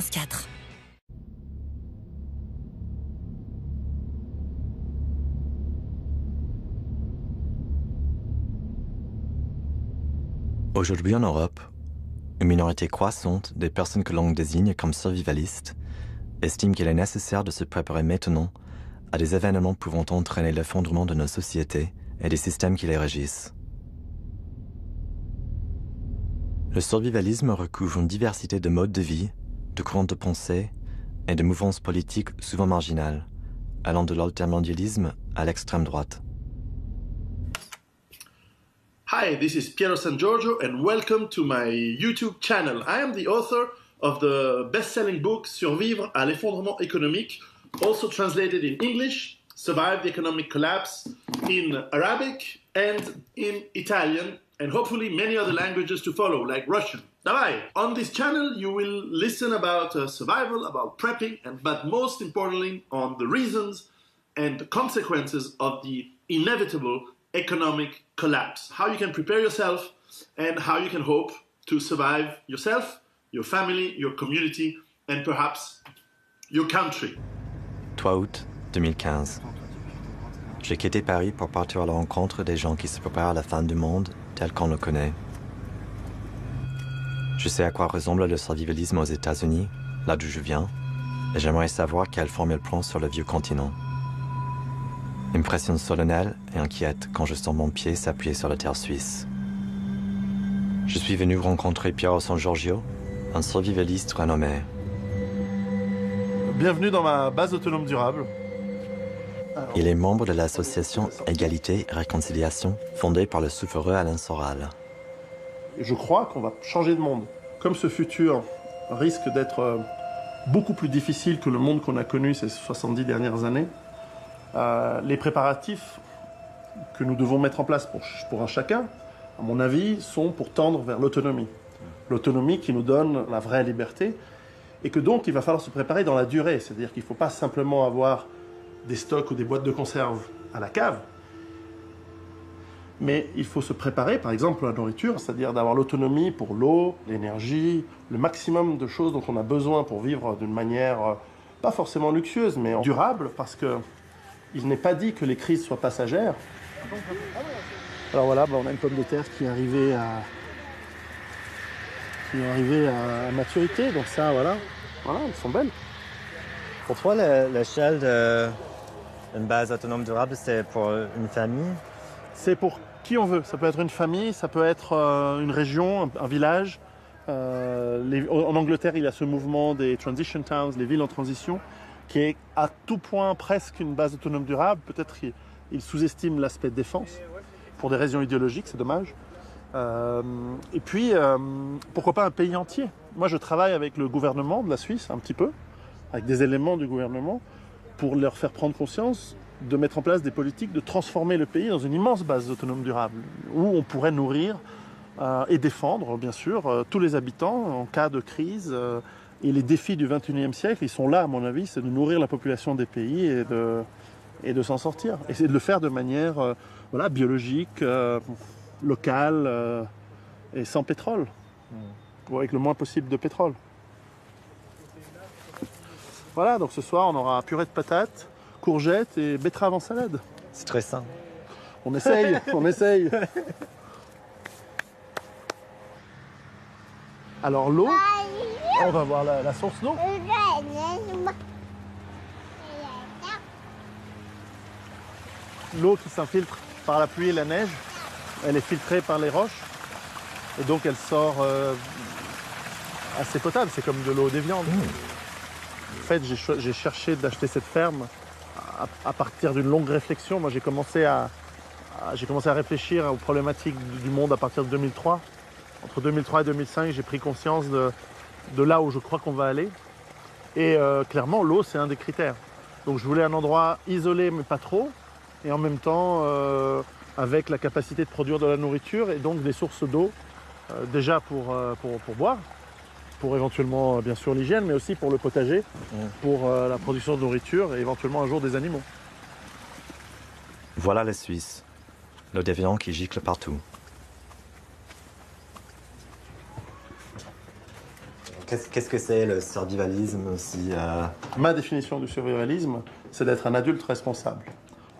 4. Aujourd'hui en Europe, une minorité croissante des personnes que l'on désigne comme survivalistes estime qu'il est nécessaire de se préparer maintenant à des événements pouvant entraîner l'effondrement de nos sociétés et des systèmes qui les régissent. Le survivalisme recouvre une diversité de modes de vie, de courants de pensée et de mouvances politiques souvent marginales, allant de l'altermondialisme à l'extrême droite. Hi, this is Piero San Giorgio and welcome to my YouTube channel. I am the author of the best-selling book Survivre à l'effondrement économique, also translated in English, Survive the Economic Collapse, in Arabic and in Italian, and hopefully many other languages to follow, like Russian. Давай! On this channel you will listen about survival, about prepping, but most importantly on the reasons and the consequences of the inevitable economic collapse. How you can prepare yourself and how you can hope to survive yourself, your family, your community, and perhaps your country. 3 août 2015. J'ai quitté Paris pour partir à la rencontre des gens qui se préparent à la fin du monde tel qu'on le connaît. Je sais à quoi ressemble le survivalisme aux États-Unis, là d'où je viens, et j'aimerais savoir quelle forme il prend sur le vieux continent. Impression solennelle et inquiète quand je sens mon pied s'appuyer sur la terre suisse. Je suis venu rencontrer Piero San Giorgio, un survivaliste renommé. Bienvenue dans ma base autonome durable. Il est membre de l'association Égalité et Réconciliation, fondée par le soufreux Alain Soral. Je crois qu'on va changer de monde. Comme ce futur risque d'être beaucoup plus difficile que le monde qu'on a connu ces 70 dernières années, les préparatifs que nous devons mettre en place pour un chacun, à mon avis, sont pour tendre vers l'autonomie. L'autonomie qui nous donne la vraie liberté et que donc il va falloir se préparer dans la durée. C'est-à-dire qu'il ne faut pas simplement avoir des stocks ou des boîtes de conserve à la cave, mais il faut se préparer, par exemple, pour la nourriture, c'est-à-dire d'avoir l'autonomie pour l'eau, l'énergie, le maximum de choses dont on a besoin pour vivre d'une manière pas forcément luxueuse, mais durable, parce que il n'est pas dit que les crises soient passagères. Alors voilà, on a une pomme de terre qui est arrivée à maturité, donc ça, voilà, elles sont belles. Pour toi, l'échelle d'une base autonome durable, c'est pour une famille? C'est pour qui on veut. Ça peut être une famille, ça peut être une région, un village. En Angleterre, il y a ce mouvement des transition towns, les villes en transition, qui est à tout point presque une base autonome durable. Peut-être qu'il sous-estime l'aspect défense, pour des raisons idéologiques, c'est dommage. Et puis, pourquoi pas un pays entier? Moi, je travaille avec le gouvernement de la Suisse, un petit peu, avec des éléments du gouvernement, pour leur faire prendre conscience de mettre en place des politiques, de transformer le pays dans une immense base autonome durable, où on pourrait nourrir et défendre, bien sûr, tous les habitants en cas de crise. Et les défis du XXIe siècle, ils sont là, à mon avis, c'est de nourrir la population des pays et de s'en sortir. Et c'est de le faire de manière biologique, locale et sans pétrole, ou avec le moins possible de pétrole. Voilà, donc ce soir, on aura purée de patates, courgettes et betteraves en salade. C'est très sain. On essaye, on essaye. Alors l'eau, on va voir la source d'eau. L'eau qui s'infiltre par la pluie et la neige, elle est filtrée par les roches et donc elle sort assez potable, c'est comme de l'eau d'Évian. En fait, j'ai cherché d'acheter cette ferme à partir d'une longue réflexion. Moi, j'ai commencé à réfléchir aux problématiques du monde à partir de 2003. Entre 2003 et 2005, j'ai pris conscience de là où je crois qu'on va aller. Et clairement, l'eau, c'est un des critères. Donc, je voulais un endroit isolé, mais pas trop, et en même temps avec la capacité de produire de la nourriture et donc des sources d'eau, déjà pour boire, pour éventuellement, bien sûr, l'hygiène, mais aussi pour le potager, pour la production de nourriture et éventuellement un jour des animaux. Voilà la Suisse, l'eau d'Évian qui gicle partout. Qu'est-ce que c'est le survivalisme aussi Ma définition du survivalisme, c'est d'être un adulte responsable.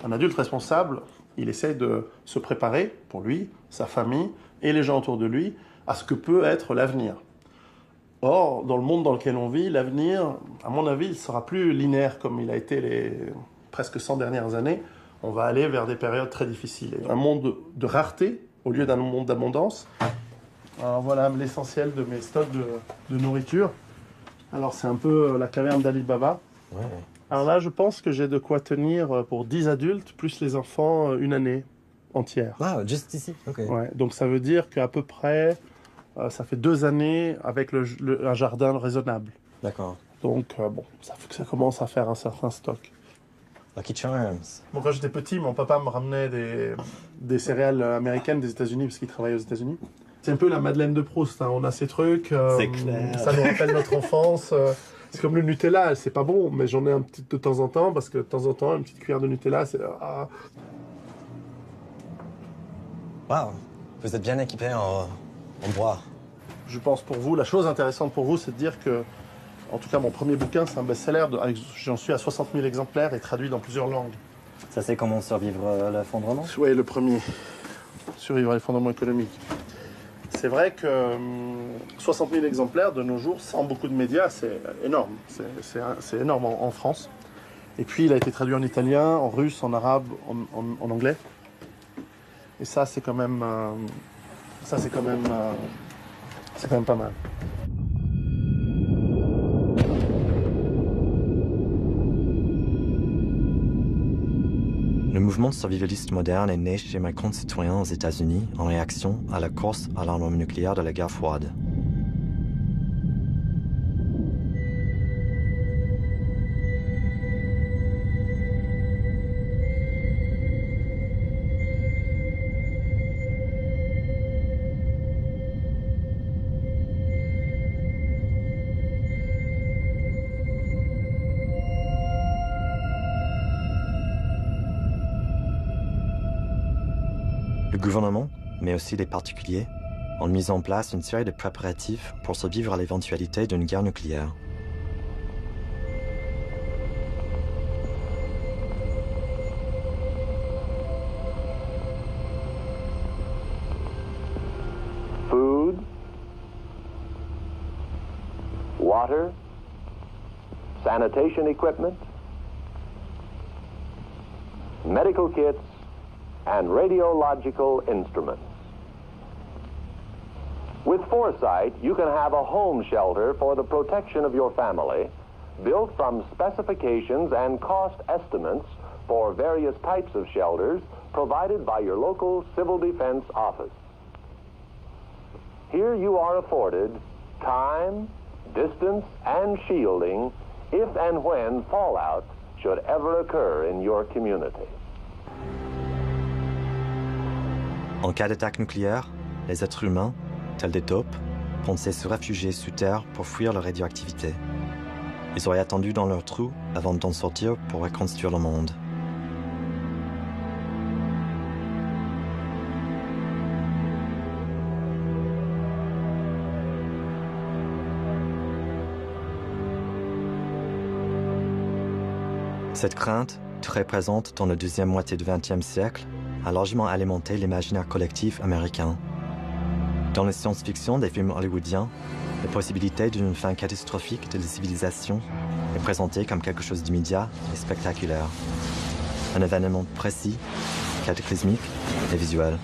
Un adulte responsable, il essaie de se préparer, pour lui, sa famille et les gens autour de lui, à ce que peut être l'avenir. Or, dans le monde dans lequel on vit, l'avenir, à mon avis, il ne sera plus linéaire comme il a été les presque 100 dernières années. On va aller vers des périodes très difficiles. Un monde de rareté au lieu d'un monde d'abondance. Alors voilà l'essentiel de mes stocks de nourriture. Alors c'est un peu la caverne d'Ali Baba. Ouais. Alors là, je pense que j'ai de quoi tenir pour 10 adultes, plus les enfants, une année entière. Ah, juste ici, ok. Ouais, donc ça veut dire qu'à peu près, ça fait 2 années avec un jardin raisonnable. D'accord. Donc bon, ça commence à faire un certain stock. Lucky Charms. Bon, quand j'étais petit, mon papa me ramenait des céréales américaines des États-Unis parce qu'il travaillait aux États-Unis. C'est un peu la Madeleine de Proust, hein. On a ces trucs, C'est clair. ça nous rappelle notre enfance. C'est comme le Nutella, c'est pas bon, mais j'en ai un petit de temps en temps, parce que de temps en temps, une petite cuillère de Nutella, c'est... Ah. Waouh, vous êtes bien équipé en bois. Je pense pour vous, la chose intéressante pour vous, c'est de dire que, en tout cas, mon premier bouquin, c'est un best-seller, j'en suis à 60 000 exemplaires et traduit dans plusieurs langues. Ça, c'est comment survivre l'effondrement? Oui, le premier, survivre à l'effondrement économique. C'est vrai que 60 000 exemplaires de nos jours, sans beaucoup de médias, c'est énorme. C'est énorme en France. Et puis, il a été traduit en italien, en russe, en arabe, en anglais. Et ça, c'est quand même, c'est quand même pas mal. Le mouvement survivaliste moderne est né chez mes concitoyens aux États-Unis en réaction à la course à l'arme nucléaire de la guerre froide. Le gouvernement, mais aussi les particuliers, ont mis en place une série de préparatifs pour survivre à l'éventualité d'une guerre nucléaire. Food, water, sanitation equipment, medical kits, and radiological instruments. With foresight, you can have a home shelter for the protection of your family, built from specifications and cost estimates for various types of shelters provided by your local civil defense office. Here you are afforded time, distance, and shielding if and when fallout should ever occur in your community. En cas d'attaque nucléaire, les êtres humains, tels des taupes, pensaient se réfugier sous terre pour fuir leur radioactivité. Ils auraient attendu dans leur trou avant d'en sortir pour reconstruire le monde. Cette crainte, très présente dans la deuxième moitié du XXe siècle, a largement alimenté l'imaginaire collectif américain. Dans les science-fiction des films hollywoodiens, la possibilité d'une fin catastrophique de la civilisation est présentée comme quelque chose d'immédiat et spectaculaire. Un événement précis, cataclysmique et visuel.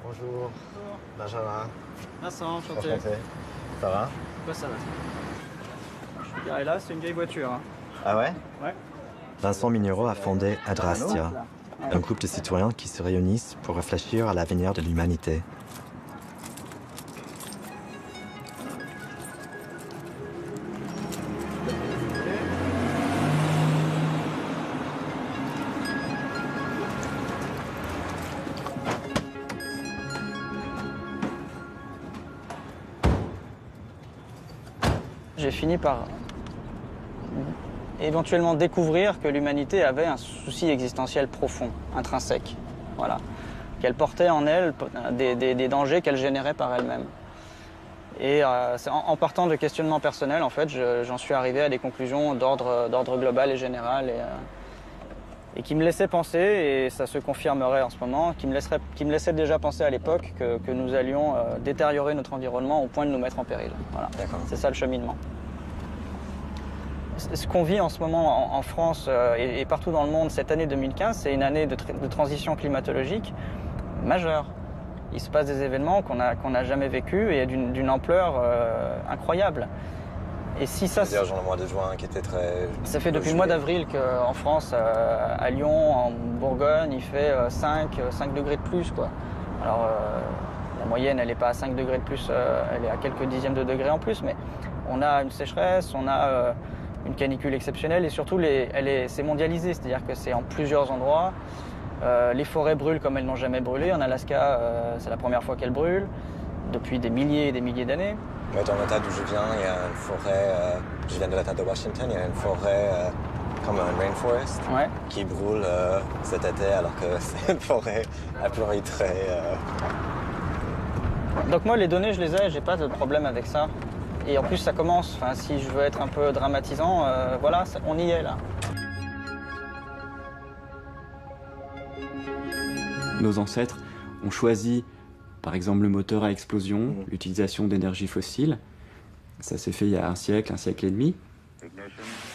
Bonjour. Benjamin. Vincent, enchanté. Ça va? Quoi ça va? Je dirais là, c'est une vieille voiture. Hein. Ah ouais? Ouais. Vincent Mignero a fondé Adrastia, un groupe de citoyens qui se réunissent pour réfléchir à l'avenir de l'humanité. J'ai fini par et éventuellement découvrir que l'humanité avait un souci existentiel profond, intrinsèque. Voilà. Qu'elle portait en elle des dangers qu'elle générait par elle-même. Et en partant de questionnements personnels, en fait, j'en suis arrivé à des conclusions d'ordre global et général et qui me laissaient penser, et ça se confirmerait en ce moment, qui me laissaient déjà penser à l'époque que nous allions détériorer notre environnement au point de nous mettre en péril. Voilà. C'est ça le cheminement. Ce qu'on vit en ce moment en France et partout dans le monde, cette année 2015, c'est une année de transition climatologique majeure. Il se passe des événements qu'on n'a jamais vécus et d'une ampleur incroyable. Et si ça, c'est-à-dire genre le mois de juin qui était très... Ça fait depuis le mois d'avril qu'en France, à Lyon, en Bourgogne, il fait 5 degrés de plus, quoi. Alors la moyenne, elle n'est pas à 5 degrés de plus, elle est à quelques dixièmes de degrés en plus, mais on a une sécheresse, on a une canicule exceptionnelle et surtout c'est mondialisé, c'est-à-dire que c'est en plusieurs endroits. Les forêts brûlent comme elles n'ont jamais brûlé. En Alaska, c'est la première fois qu'elles brûlent, depuis des milliers et des milliers d'années. Ouais, dans l'État d'où je viens, il y a une forêt, je viens de l'État de Washington, il y a une forêt comme un rainforest qui brûle cet été alors que c'est une forêt a priori très... Donc moi les données je les ai, j'ai pas de problème avec ça. Et en plus ça commence, enfin, si je veux être un peu dramatisant, voilà, on y est là. Nos ancêtres ont choisi, par exemple, le moteur à explosion, l'utilisation d'énergie fossile. Ça s'est fait il y a un siècle et demi.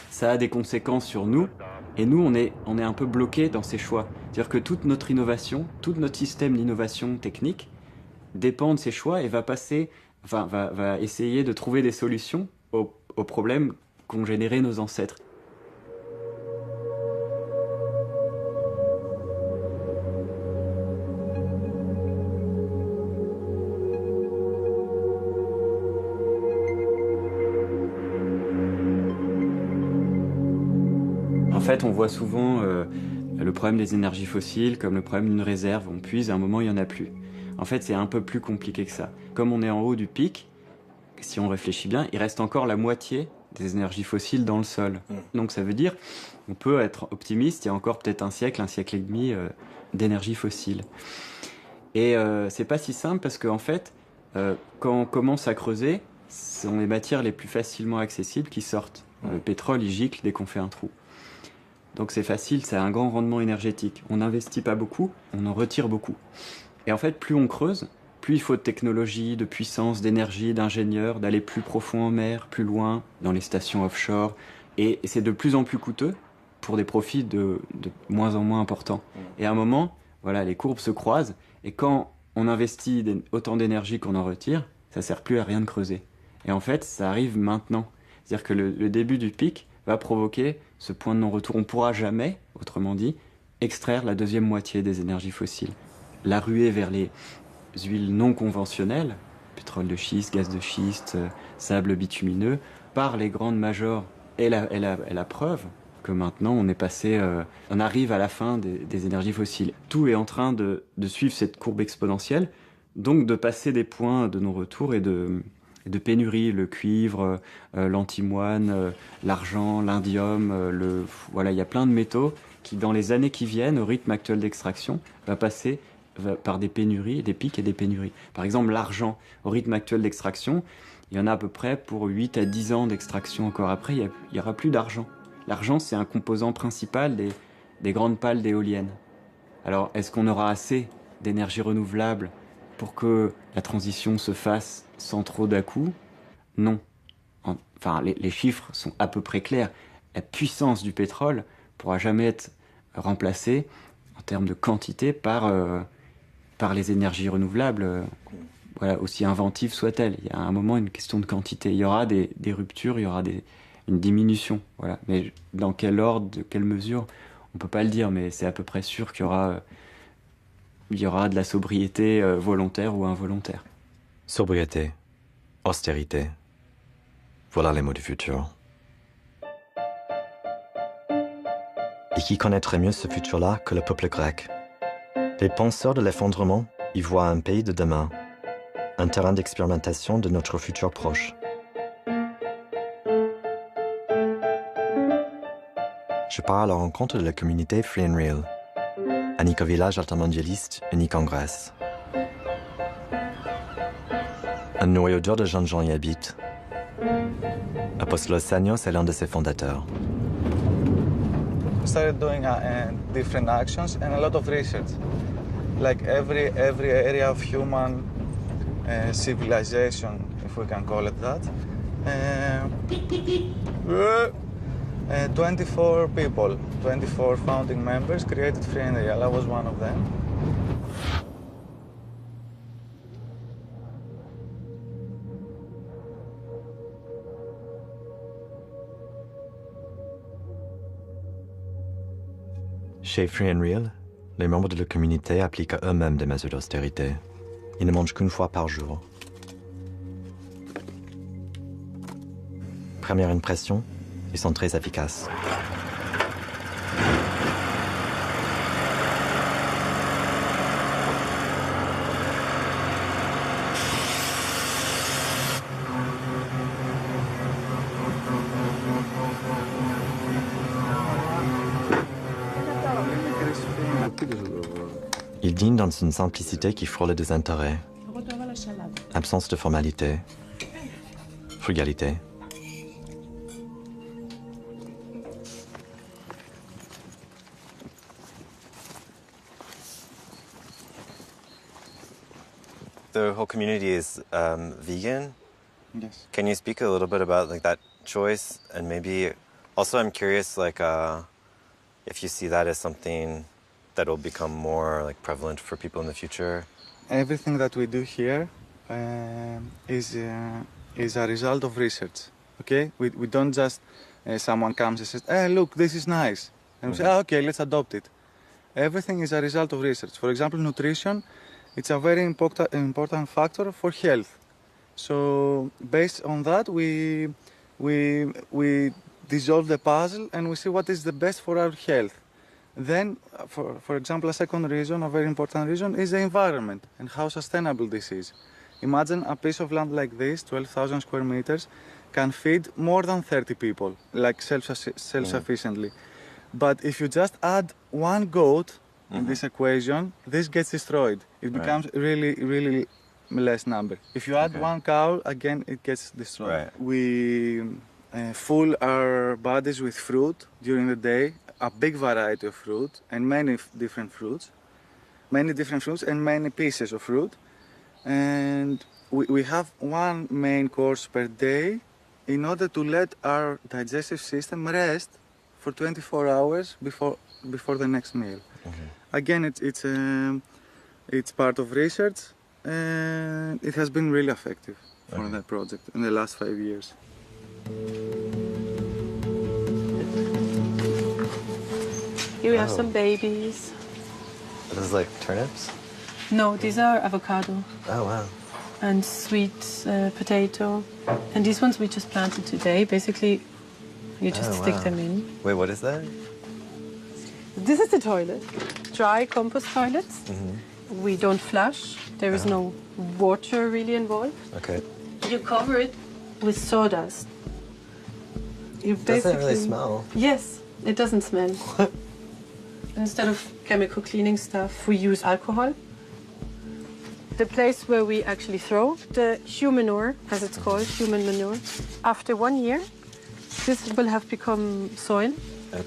Ça a des conséquences sur nous, et nous, on est un peu bloqués dans ces choix. C'est-à-dire que toute notre innovation, tout notre système d'innovation technique dépend de ces choix et va essayer de trouver des solutions aux problèmes qu'ont générés nos ancêtres. En fait, on voit souvent le problème des énergies fossiles comme le problème d'une réserve. On puise, à un moment, il n'y en a plus. En fait, c'est un peu plus compliqué que ça. Comme on est en haut du pic, si on réfléchit bien, il reste encore la moitié des énergies fossiles dans le sol. Donc ça veut dire on peut être optimiste, il y a encore peut-être un siècle et demi d'énergie fossile. Et c'est pas si simple parce qu'en fait, quand on commence à creuser, ce sont les matières les plus facilement accessibles qui sortent. Le pétrole, il gicle dès qu'on fait un trou. Donc c'est facile, c'est un grand rendement énergétique. On n'investit pas beaucoup, on en retire beaucoup. Et en fait, plus on creuse, plus il faut de technologie, de puissance, d'énergie, d'ingénieurs, d'aller plus profond en mer, plus loin, dans les stations offshore. Et c'est de plus en plus coûteux pour des profits de moins en moins importants. Et à un moment, voilà, les courbes se croisent. Et quand on investit autant d'énergie qu'on en retire, ça ne sert plus à rien de creuser. Et en fait, ça arrive maintenant. C'est-à-dire que le début du pic va provoquer ce point de non-retour. On ne pourra jamais, autrement dit, extraire la deuxième moitié des énergies fossiles. La ruée vers les huiles non conventionnelles, pétrole de schiste, gaz de schiste, sable bitumineux, par les grandes majors est la preuve que maintenant on arrive à la fin des énergies fossiles. Tout est en train de suivre cette courbe exponentielle, donc de passer des points de non-retour et de pénurie, le cuivre, l'antimoine, l'argent, l'indium, voilà, il y a plein de métaux qui, dans les années qui viennent, au rythme actuel d'extraction, va passer par des pénuries, des pics et des pénuries. Par exemple, l'argent, au rythme actuel d'extraction, il y en a à peu près pour 8 à 10 ans d'extraction encore après, il n'y aura plus d'argent. L'argent, c'est un composant principal des grandes pales d'éoliennes. Alors, est-ce qu'on aura assez d'énergie renouvelable pour que la transition se fasse sans trop d'à-coups? Non. Enfin, les chiffres sont à peu près clairs. La puissance du pétrole ne pourra jamais être remplacée en termes de quantité par les énergies renouvelables, voilà, aussi inventives soient-elles. Il y a à un moment une question de quantité. Il y aura des ruptures, il y aura une diminution. Voilà. Mais dans quel ordre, de quelle mesure, on ne peut pas le dire, mais c'est à peu près sûr qu'il y aura de la sobriété volontaire ou involontaire. Sobriété, austérité, voilà les mots du futur. Et qui connaîtrait mieux ce futur-là que le peuple grec? Les penseurs de l'effondrement y voient un pays de demain, un terrain d'expérimentation de notre futur proche. Je pars à la rencontre de la communauté Free and Real, un éco-village altermondialiste unique en Grèce. Un noyau dur de jeunes gens y habitent. Apostolos Sanios est l'un de ses fondateurs. We started doing different actions and a lot of research. Like every area of human civilization, if we can call it that. 24 people, 24 founding members created Free and Real. I was one of them. Chez Free and Real, les membres de la communauté appliquent à eux-mêmes des mesures d'austérité. Ils ne mangent qu'une fois par jour. Première impression, ils sont très efficaces. Ils dînent dans une simplicité qui frôle le désintérêt. Absence de formalité. Frugalité. The whole community is vegan. Yes. Can you speak a little bit about like that choice, and maybe also I'm curious if you see that as something that will become more like prevalent for people in the future? Everything that we do here is a result of research. Okay, we don't just someone comes and says, "Hey, look, this is nice," and we say, "Okay, let's adopt it." Everything is a result of research. For example, nutrition, it's a very important factor for health. So based on that, we dissolve the puzzle and we see what is the best for our health. Then, for example, a second reason, a very important reason, is the environment and how sustainable this is. Imagine a piece of land like this, 12,000 square meters, can feed more than 30 people, like self-sufficiently. But if you just add one goat in this equation, this gets destroyed. It becomes really less number. If you add one cow, again, it gets destroyed. Right. We fill our bodies with fruit during the day, a big variety of fruit and many different fruits and many pieces of fruit. And we have one main course per day in order to let our digestive system rest for 24 hours before the next meal. Again, it's part of research, and it has been really effective for that project in the last 5 years. Here we have some babies. This is like turnips? No, these are avocado Oh, wow. and sweet potato. And these ones we just planted today. Basically, you just stick them in. Wait, what is that? This is the toilet. Dry compost toilets. We don't flush. There is no water really involved. Okay. You cover it with sawdust. You Doesn't really smell. Yes, it doesn't smell. Instead of chemical cleaning stuff, we use alcohol. The place where we actually throw the human manure, as it's called, human manure, after 1 year, this will have become soil,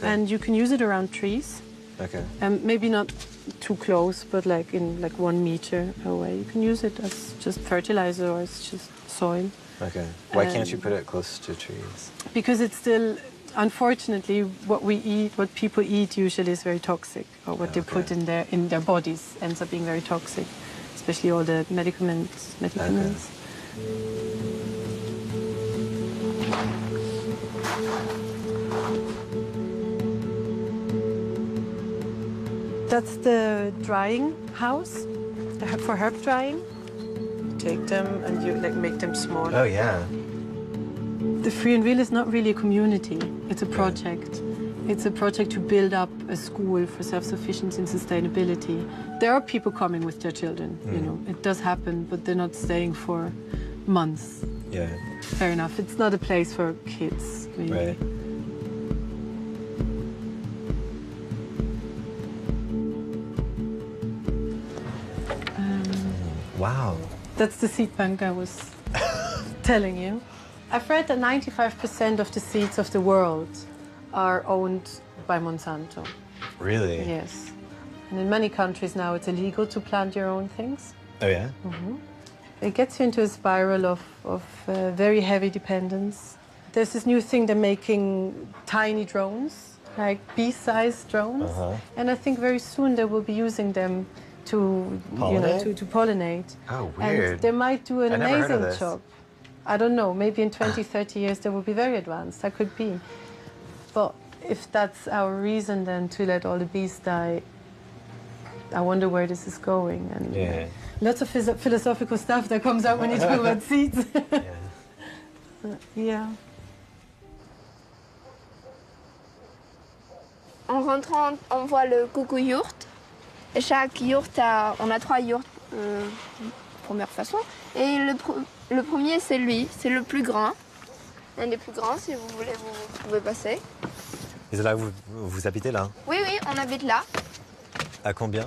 and you can use it around trees. Okay. Maybe not too close, but like in 1 meter away. You can use it as just fertilizer or as just soil. Okay. Why can't you put it close to trees? Because it's still, unfortunately, what we eat, what people eat usually is very toxic, or what they put in their bodies ends up being very toxic, especially all the medicaments. That's the drying house for herb drying. You take them and you make them small. Oh, yeah. The Free and Real is not really a community, it's a project. It's a project to build up a school for self-sufficiency and sustainability. There are people coming with their children, you know, it does happen, but they're not staying for months. Yeah. Fair enough, it's not a place for kids, really. Right. Wow. That's the seed bank I was telling you. I've read that 95% of the seeds of the world are owned by Monsanto. Really? Yes. And in many countries now it's illegal to plant your own things. Oh yeah? It gets you into a spiral of very heavy dependence. There's this new thing, they're making tiny drones, like bee-sized drones. And I think very soon they will be using them to pollinate? to pollinate. Oh, weird. And they might do an I never heard of amazing this. job. I don't know, maybe in 20, 30 years they will be very advanced. That could be. But if that's our reason then to let all the bees die, I wonder where this is going. And Yeah. lots of philosophical stuff that comes out when you talk about seeds. Yeah. En rentrant, on voit le coucou yourte. Et chaque yourte, on a 3 yourtes, première façon. Et le premier, c'est lui, c'est le plus grand. Un des plus grands, si vous voulez, vous pouvez passer. Et c'est là où vous habitez là? Oui, oui, on habite là. À combien?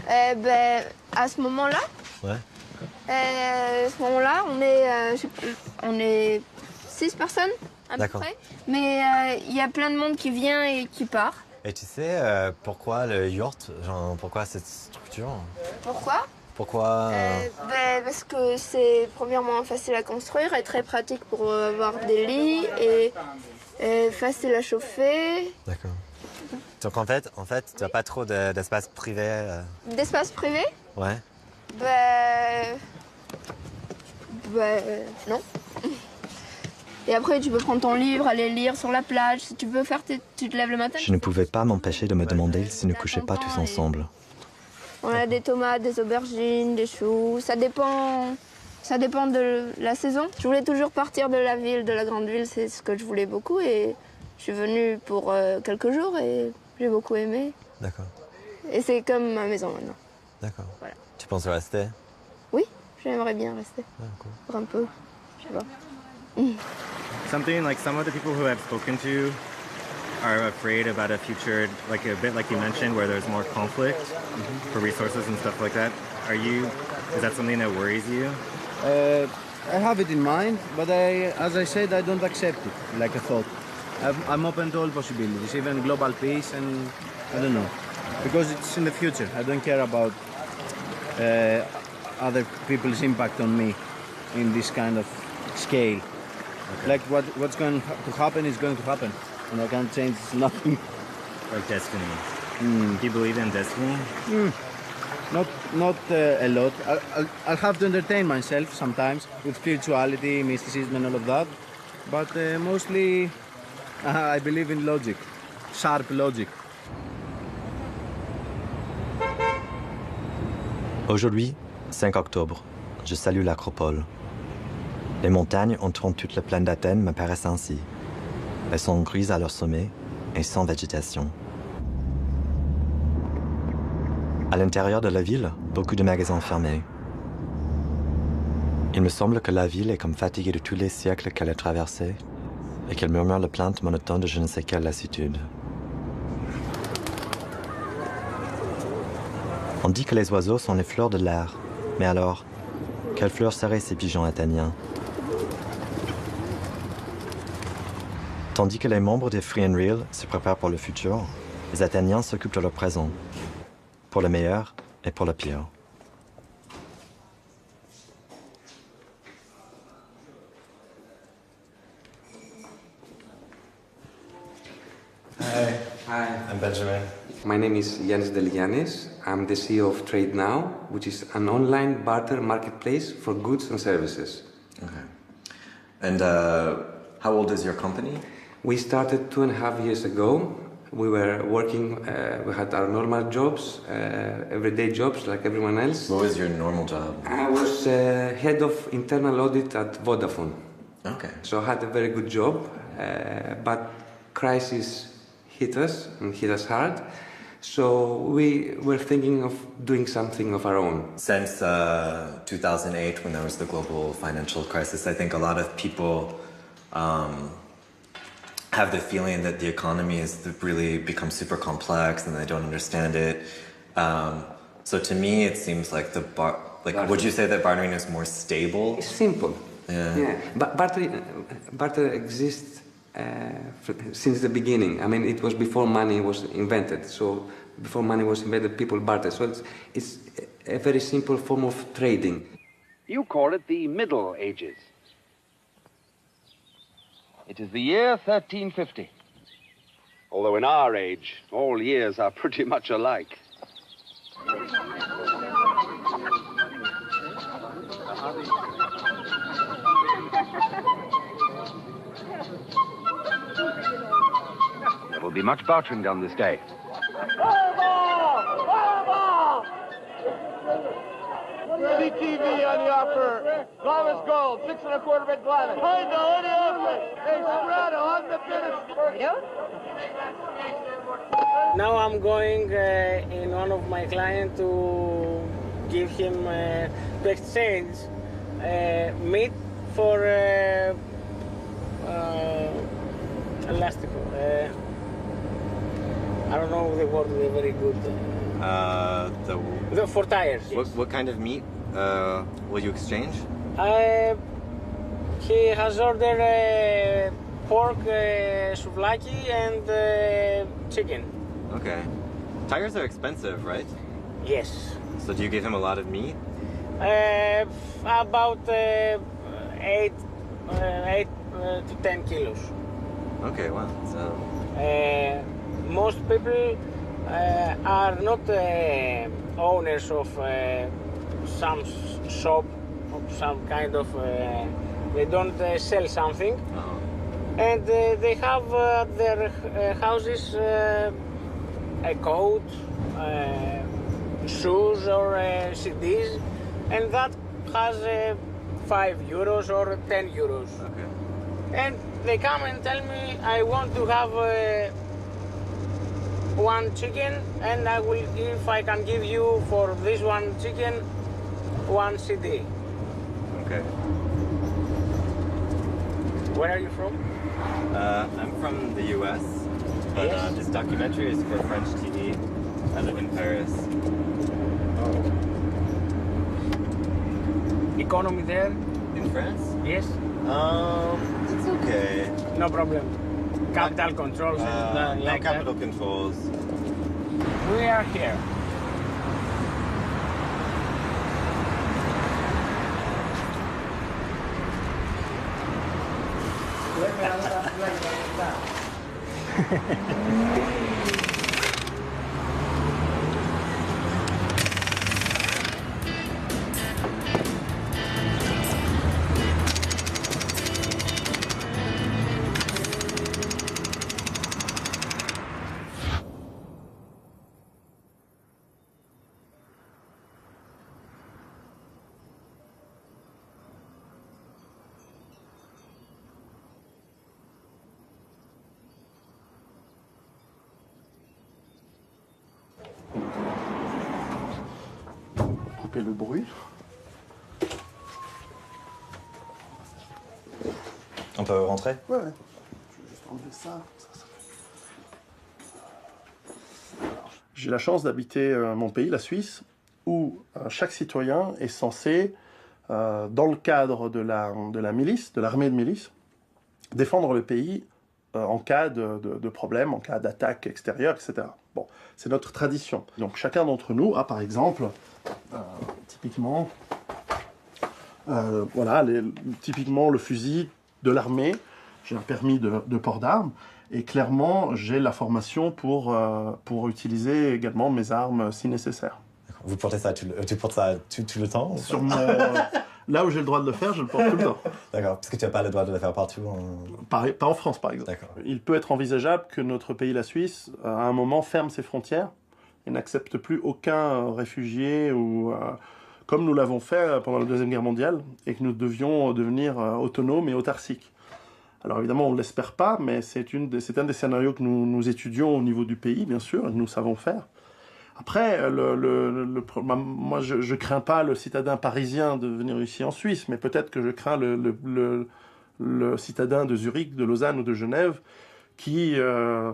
À ce moment-là, Ouais. à ce moment-là, on est 6 personnes à peu D'accord. près. Mais il y a plein de monde qui vient et qui part. Et tu sais pourquoi le yurt? Genre, pourquoi cette structure? Pourquoi Pourquoi Parce que c'est premièrement facile à construire et très pratique pour avoir des lits et facile à chauffer. D'accord. Donc en fait, tu n'as pas trop d'espace privé. D'espace privé Ouais. Non. Et après, tu peux prendre ton livre, aller lire sur la plage. Si tu veux faire, tu te lèves le matin. Je ne pouvais pas m'empêcher de me demander s'ils ne couchaient pas tous ensemble. On a des tomates, des aubergines, des choux. Ça dépend de la saison. Je voulais toujours partir de la ville, de la grande ville. C'est ce que je voulais beaucoup. Et je suis venue pour quelques jours et j'ai beaucoup aimé. D'accord. Et c'est comme ma maison maintenant. D'accord. Voilà. Tu penses rester? Oui, j'aimerais bien rester. Ah, cool. Pour un peu. Je sais pas. Something like some of the people who I've spoken to are afraid about a future, like a bit like you mentioned, where there's more conflict for resources and stuff like that. Is that something that worries you? I have it in mind, but as I said, I don't accept it like a thought. I'm open to all possibilities, even global peace, and I don't know, because it's in the future. I don't care about other people's impact on me in this kind of scale. Okay. Like what's going to happen is going to happen, and I can't change nothing. Like destiny. Do you believe in destiny? Not a lot. I'll have to entertain myself sometimes with spirituality, mysticism and all of that. But mostly I believe in logic, sharp logic. Aujourd'hui, 5 octobre, je salue l'Acropole. Les montagnes entourant toute la plaine d'Athènes me paraissent ainsi. Elles sont grises à leur sommet et sans végétation. À l'intérieur de la ville, beaucoup de magasins fermés. Il me semble que la ville est comme fatiguée de tous les siècles qu'elle a traversés et qu'elle murmure le plainte monotone de je ne sais quelle lassitude. On dit que les oiseaux sont les fleurs de l'air. Mais alors, quelles fleurs seraient ces pigeons athéniens? Tandis que les membres des Free and Real se préparent pour le futur, les Athéniens s'occupent de leur présent, pour le meilleur et pour le pire. Hi. Hi. I'm Benjamin. My name is Yannis Deligiannis. I'm the CEO of Trade Now, which is an online barter marketplace for goods and services. Okay. And how old is your company? We started 2.5 years ago. We were working, we had our normal jobs, everyday jobs like everyone else. What was your normal job? I was head of internal audit at Vodafone. Okay. So I had a very good job, but crisis hit us and hit us hard. So we were thinking of doing something of our own. Since 2008, when there was the global financial crisis, I think a lot of people have the feeling that the economy has really become super complex and they don't understand it. So to me, it seems like Like, would you say that bartering is more stable? It's simple. Yeah. But barter exists since the beginning. I mean, it was before money was invented. So before money was invented, people barter. So it's a very simple form of trading. You call it the Middle Ages. It is the year 1350. Although in our age, all years are pretty much alike. There will be much bartering done this day. CTV on the offer. Glamis Gold, 6 1/4 bit Glamis. Pinto on the offer. Extrado on the finish. Now I'm going in one of my clients to give him to exchange meat for elastico. I don't know the word. They're very good. For tires. Yes. What kind of meat will you exchange? He has ordered pork, souvlaki, and chicken. Okay. Tires are expensive, right? Yes. So do you give him a lot of meat? About 8 to 10 kilos. Okay, wow. So... most people are not owners of some shop, of some kind of... they don't sell something. And they have their houses a coat, shoes or CDs, and that has 5 euros or 10 euros. Okay. And they come and tell me, I want to have one chicken, and I will, if I can give you for this one chicken, 1 CD. Okay. Where are you from? I'm from the US, but this documentary is for French TV. I live in Paris. Economy there? In France? Yes. It's okay. No problem. Capital controls, no like capital that. controls. We are here. Couper le bruit. On peut rentrer? Ouais. Je vais juste enlever ça. J'ai la chance d'habiter mon pays, la Suisse, où chaque citoyen est censé, dans le cadre de la milice, de l'armée de milice, défendre le pays en cas de problème, en cas d'attaque extérieure, etc. Bon, c'est notre tradition. Donc chacun d'entre nous a par exemple, typiquement, typiquement le fusil de l'armée. J'ai un permis de port d'armes et clairement j'ai la formation pour utiliser également mes armes si nécessaire. Vous portez ça tu portes ça tout le temps? Sur là où j'ai le droit de le faire, je le porte tout le temps. D'accord, parce que tu n'as pas le droit de le faire partout Pas en France, par exemple. Il peut être envisageable que notre pays, la Suisse, à un moment ferme ses frontières et n'accepte plus aucun réfugié, ou comme nous l'avons fait pendant la Deuxième Guerre mondiale, et que nous devions devenir autonomes et autarciques. Alors évidemment, on ne l'espère pas, mais c'est un des scénarios que nous étudions au niveau du pays, bien sûr, et que nous savons faire. Après, moi, je crains pas le citadin parisien de venir ici en Suisse, mais peut-être que je crains le citadin de Zurich, de Lausanne ou de Genève qui,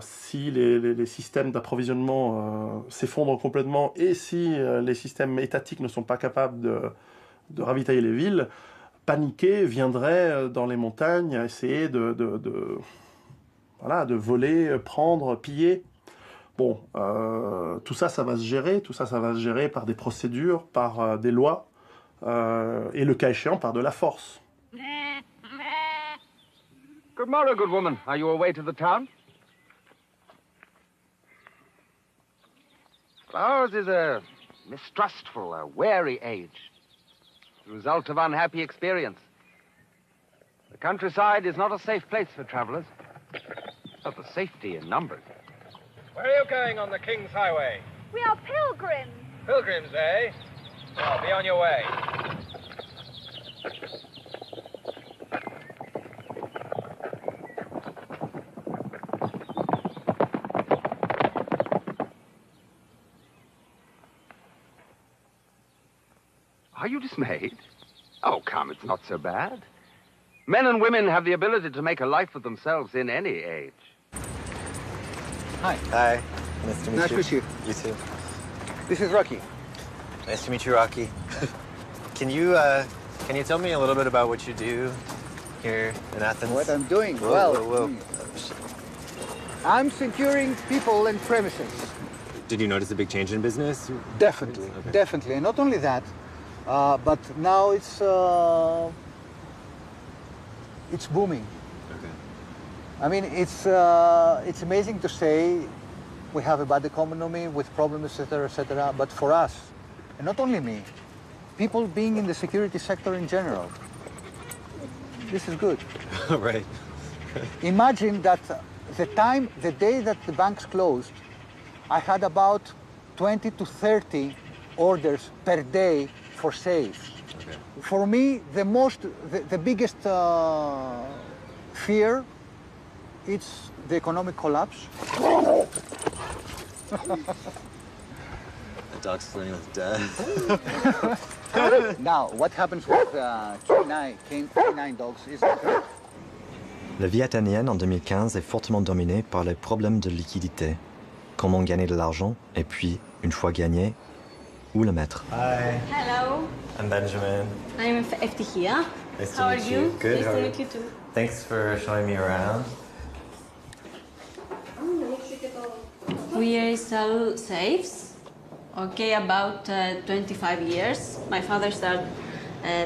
si les systèmes d'approvisionnement s'effondrent complètement et si les systèmes étatiques ne sont pas capables de ravitailler les villes, paniqués, viendraient dans les montagnes essayer de voler, prendre, piller. Bon, tout ça, ça va se gérer. Tout ça, ça va se gérer par des procédures, par des lois, et le cas échéant, par de la force. Good morrow, good woman. Are you away to the town? Ours is a mistrustful, a wary age. The result of unhappy experience. The countryside is not a safe place for travelers. Not the safety in numbers. Where are you going on the King's Highway? We are pilgrims. Pilgrims, eh? Well, be on your way. Are you dismayed? Oh, come, it's not so bad. Men and women have the ability to make a life for themselves in any age. Hi. Hi. Nice to meet you. Nice to meet you. You too. This is Rocky. Nice to meet you, Rocky. Can you tell me a little bit about what you do here in Athens? What I'm doing? Whoa, well, whoa, whoa. I'm securing people and premises. Did you notice a big change in business? Definitely, Okay. definitely. And not only that, but now it's booming. Okay. I mean, it's amazing to say we have a bad economy with problems, etc., etc. But for us, and not only me, people being in the security sector in general, this is good. Right. Imagine that the day that the banks closed, I had about 20 to 30 orders per day for safes. Okay. For me, the biggest fear, it's the economic collapse. The dog's playing with death. Now, what happens with canine dogs is that La vie athénienne en 2015 est fortement dominée par les problèmes de liquidité. Comment gagner de l'argent et puis, une fois gagné, où le mettre? Hi. Hello. I'm Benjamin. I'm Eftihia. Nice to How are meet you? Good. Nice how to are meet you too. Thanks for showing me around. We sell safes. Okay, about 25 years. My father started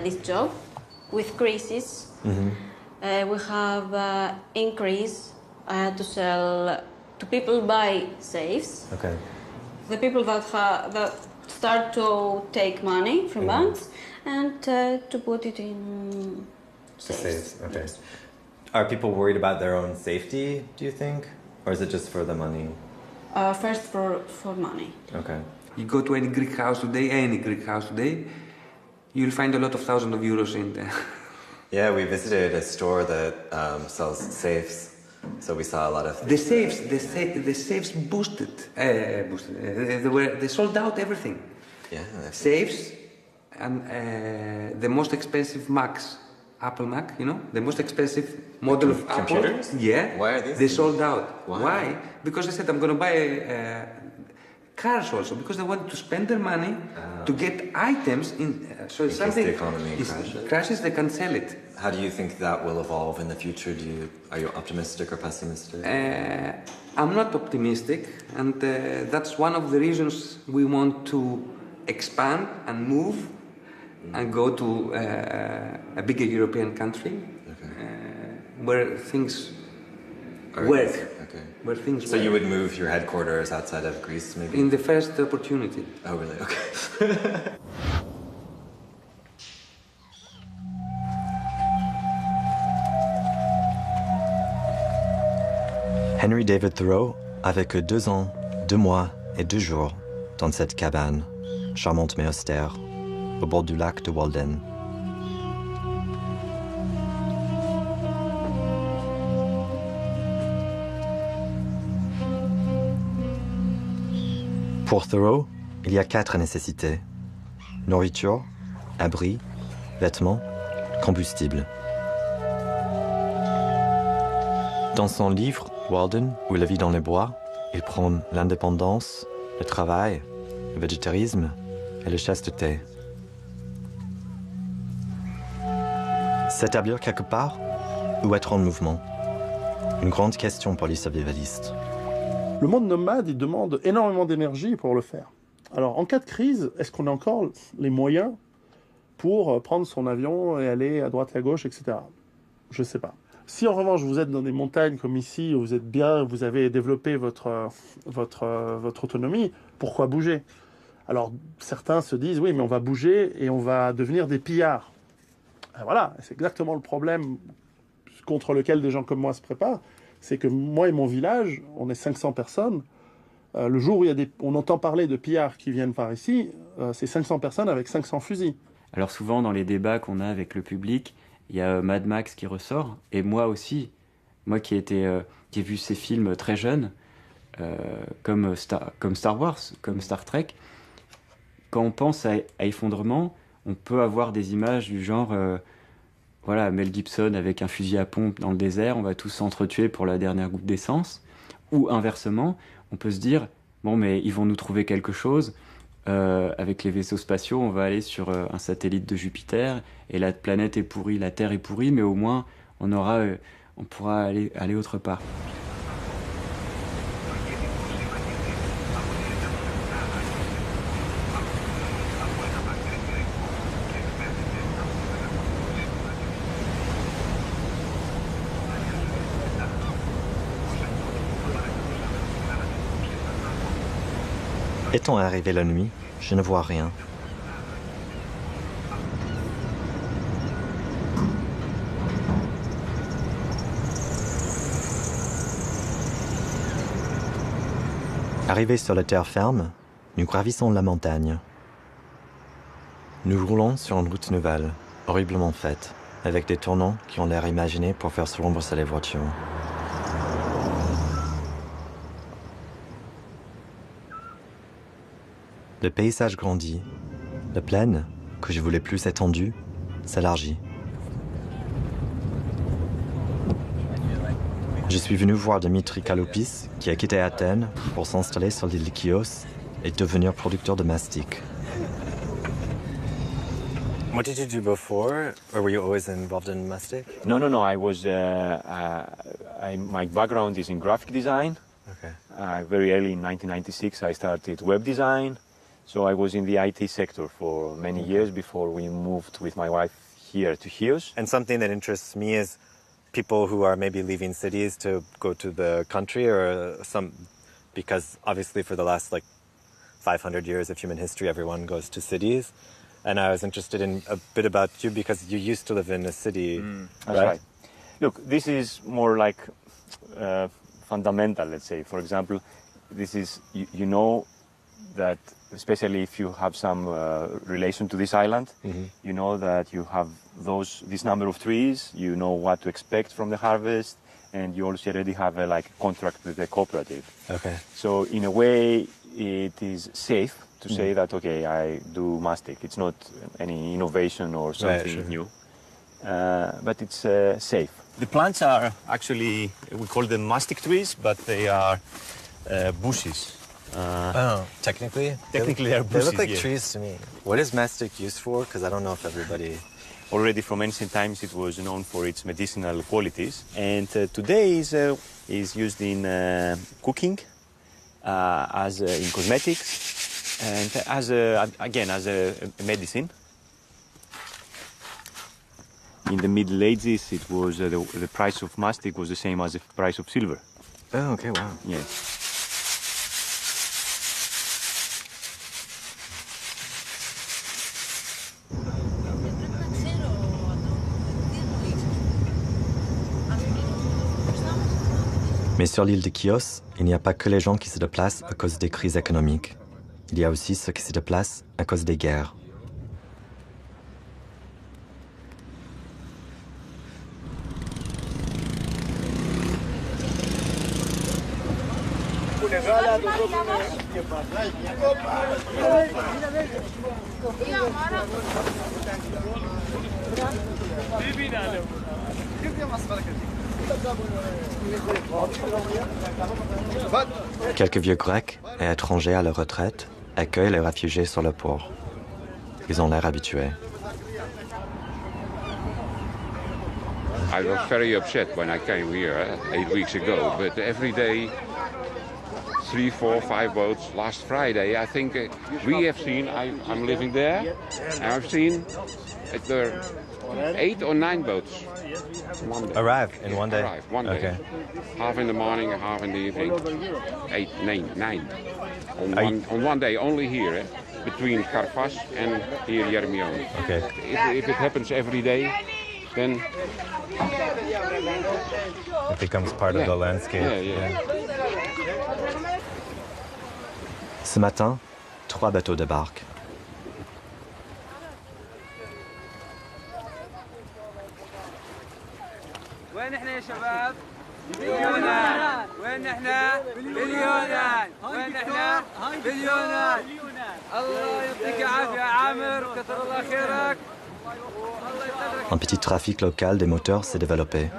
this job with crisis. Mhm. We have increase to sell to people buy safes. Okay. The people that start to take money from banks and to put it in safes. Okay. Are people worried about their own safety, do you think? Or is it just for the money? First for money. Okay. You go to any Greek house today, you'll find a lot of thousands of euros in there. Yeah, we visited a store that sells safes, so we saw a lot of The safes boosted. They sold out everything. Yeah. Safes and the most expensive Macs, Apple Mac, you know, the most expensive model of computers? Apple. Yeah. Why are these? They sold out. Why? Because they said I'm going to buy cars also, because they wanted to spend their money to get items in. So In case something the economy crashes, they can sell it. How do you think that will evolve in the future? Are you optimistic or pessimistic? I'm not optimistic, and that's one of the reasons we want to expand and move and go to a bigger European country where things work. Okay. Where things So work. you would move your headquarters outside of Greece, maybe? In the first opportunity. Oh, really? Okay. Henry David Thoreau avait que 2 ans, 2 mois et 2 jours dans cette cabane, charmante mais austère, au bord du lac de Walden. Pour Thoreau, il y a 4 nécessités: nourriture, abri, vêtements, combustible. Dans son livre Walden, où il vit dans les bois, il prône l'indépendance, le travail, le végétarisme et la chasteté. S'établir quelque part ou être en mouvement? Une grande question pour les survivalistes. Le monde nomade, il demande énormément d'énergie pour le faire. Alors, en cas de crise, est-ce qu'on a encore les moyens pour prendre son avion et aller à droite et à gauche, etc. Je ne sais pas. Si en revanche vous êtes dans des montagnes comme ici, où vous êtes bien, vous avez développé votre autonomie, pourquoi bouger? Alors certains se disent oui, mais on va bouger et on va devenir des pillards. Et voilà, c'est exactement le problème contre lequel des gens comme moi se préparent. C'est que moi et mon village, on est 500 personnes. Le jour où on entend parler de pillards qui viennent par ici, c'est 500 personnes avec 500 fusils. Alors souvent dans les débats qu'on a avec le public, il y a Mad Max qui ressort, et moi aussi, moi qui ai vu ces films très jeune, comme Star Wars, comme Star Trek, quand on pense à effondrement, on peut avoir des images du genre, voilà, Mel Gibson avec un fusil à pompe dans le désert, on va tous s'entretuer pour la dernière goutte d'essence, ou inversement, on peut se dire, bon mais ils vont nous trouver quelque chose, avec les vaisseaux spatiaux, on va aller sur un satellite de Jupiter et la planète est pourrie, la Terre est pourrie, mais au moins on pourra aller autre part. Étant arrivé la nuit, je ne vois rien. Arrivés sur la terre ferme, nous gravissons la montagne. Nous roulons sur une route nouvelle, horriblement faite, avec des tournants qui ont l'air imaginés pour faire se rembourser les voitures. Le paysage grandit. La plaine, que je voulais plus étendue, s'élargit. Je suis venu voir Dimitri Kalopis, qui a quitté Athènes pour s'installer sur l'île de Chios et devenir producteur de mastic. What did you do before? Or were you always involved in mastic? No. I was. My background is in graphic design. Okay. Very early in 1996, I started web design. So I was in the IT sector for many years before we moved with my wife here to Chios. And something that interests me is people who are maybe leaving cities to go to the country, or because obviously for the last 500 years of human history, everyone goes to cities. And I was interested in a bit about you because you used to live in a city, That's right? Look, this is more like fundamental, let's say. For example, this is, you know that, especially if you have some relation to this island, you know that you have this number of trees, you know what to expect from the harvest, and you also already have a contract with the cooperative. Okay. So in a way, it is safe to say that, okay, I do mastic. It's not any innovation or something new, but it's safe. The plants are actually, we call them mastic trees, but they are bushes. Technically? Technically they are bushes, They look like trees to me. What is mastic used for? Because I don't know if everybody... Already from ancient times it was known for its medicinal qualities, and today is used in cooking, as in cosmetics, and as a medicine. In the Middle Ages, it was the price of mastic was the same as the price of silver. Oh, okay, wow. Yes. Mais sur l'île de Chios, il n'y a pas que les gens qui se déplacent à cause des crises économiques. Il y a aussi ceux qui se déplacent à cause des guerres. Quelques vieux Grecs et étrangers à la retraite accueillent les réfugiés sur le port. Ils ont l'air habitués. I was very upset when I came here 8 weeks ago, but every day 3, 4, 5 boats. Last Friday, I think we have seen, I'm living there, and I've seen there 8 or 9 boats. Arrive in one day? Arrive, one day. Okay. Half in the morning, half in the evening. 8, 9. On one day, only here, between Karfas and here, Yermione. Okay. If it happens every day, then it becomes part of the landscape. Yeah. Ce matin, 3 bateaux débarquent. وين احنا يا شباب؟ باليونان. وين احنا؟ باليونان. وين احنا؟ باليونان. الله يعطيك العافية يا عامر وكثر الله خيرك. Un petit trafic local des moteurs s'est développé.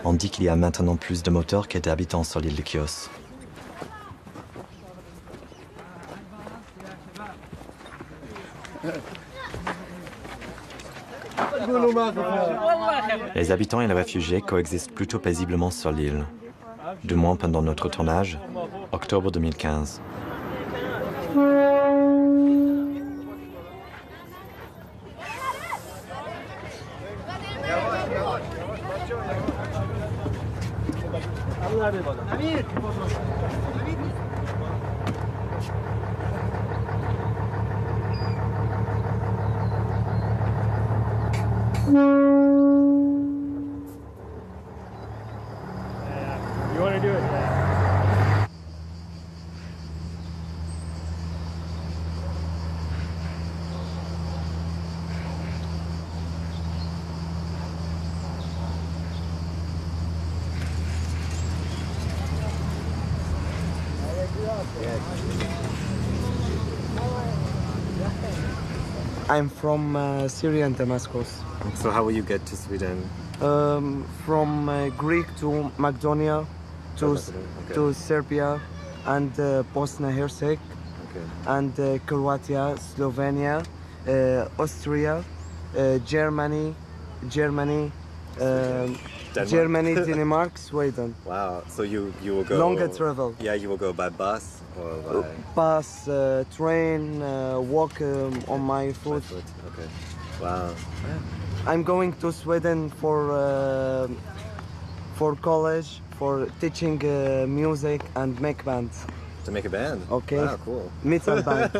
On dit qu'il y a maintenant plus de moteurs que d'habitants sur l'île de Chios. Les habitants et les réfugiés coexistent plutôt paisiblement sur l'île, du moins pendant notre tournage, octobre 2015. You want to do it? I'm from Syria and Damascus. So how will you get to Sweden? From Greek to Macedonia, to Serbia, and Bosnia-Herzegovina, and Croatia, Slovenia, Austria, Germany, Denmark, Sweden. Wow. So you will go longer travel. Yeah, you will go by bus or by bus, train, walk on my foot. Okay. Wow. I'm going to Sweden for college, for teaching music and make bands. To make a band? Okay. Wow, cool. Metalband.